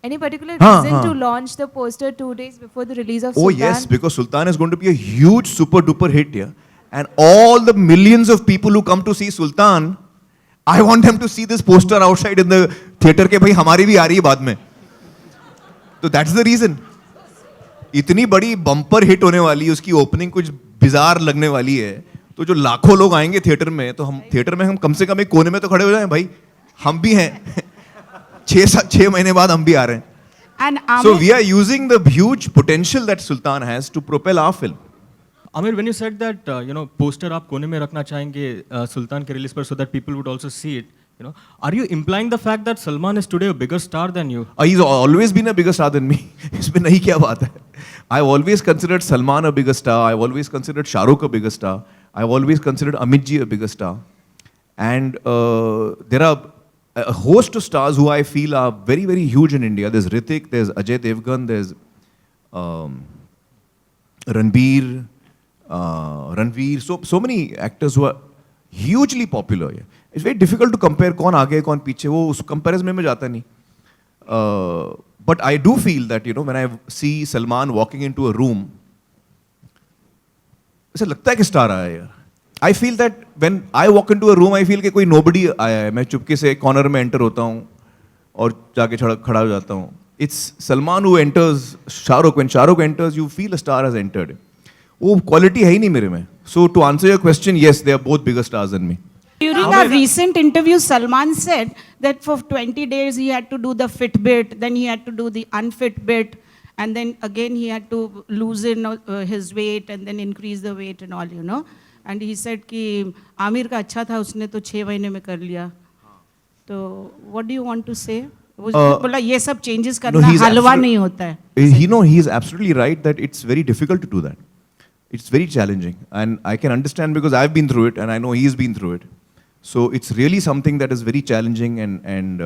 Any particular हाँ, reason हाँ. to launch the poster 2 days before the release of Oh Sultan? yes, because Sultan is going to be a huge super duper hit here. And all the millions of people who come to see Sultan, I want them to see this poster outside in the theater के भाई हमारी भी आ रही है बाद में. तो that's the reason. इतनी बड़ी बम्पर हिट होने वाली, उसकी ओपनिंग कुछ बिजार लगने वाली है, तो जो लाखों लोग आएंगे थिएटर में, तो हम थिएटर में हम कम से कम एक कोने में तो खड़े हो जाएं भाई. हम भी हैं. 6 महीने बाद हम भी आ रहे हैं. And So Amir, we are using the huge potential that Sultan has to propel our film. Amir, when you said that poster आप कोने में रखना चाहेंगे सुल्तान के रिलीज पर so that people would also see it, are you implying the fact that Salman is today a bigger star than you? He's always been a bigger star than me. इसमें नहीं क्या बात है. I've always considered Salman a bigger star. I've always considered Shah Rukh a bigger star. I've always considered Amit ji a bigger star. And there are a host of stars who I feel are very, very huge in India. There's Hrithik, there's Ajay Devgan, there's Ranbir, Ranveer. So many actors who are hugely popular. Yeah. It's very difficult to compare कौन आगे कौन पीछे, वो उस comparison में जाता नहीं. But I do feel that when I see Salman walking into a room, ऐसा लगता है कि स्टार आया यार. I feel that when I walk into a room, I feel कि कोई nobody आया है. मैं चुपके से कॉर्नर में एंटर होता हूँ और जाके खड़ा हो जाता हूँ. It's Salman who enters Shah Rukh. When Shah Rukh enters, you feel a star has entered. वो quality है ही नहीं मेरे में. So to answer your question, yes, they are both bigger stars than me. during a recent interview, Salman said that for 20 days he had to do the fit bit, then he had to do the unfit bit, and then again he had to loosen his weight and then increase the weight and all. And he said कि आमिर का अच्छा था, उसने तो 6 महीने में कर लिया. तो what do you want to say? बोला ये सब changes करना हलवा नहीं होता है. He is absolutely right that it's very difficult to do that. It's very challenging, and I can understand because I've been through it and I know he's been through it. So it's really something that is very challenging, and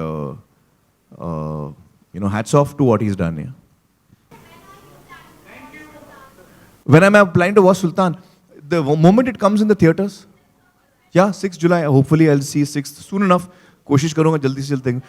hats off to what he's done here. When I'm applying to watch Sultan, the moment it comes in the theaters, 6 July, hopefully I'll see 6th soon enough. कोशिश करूँगा जल्दी से जल्दी.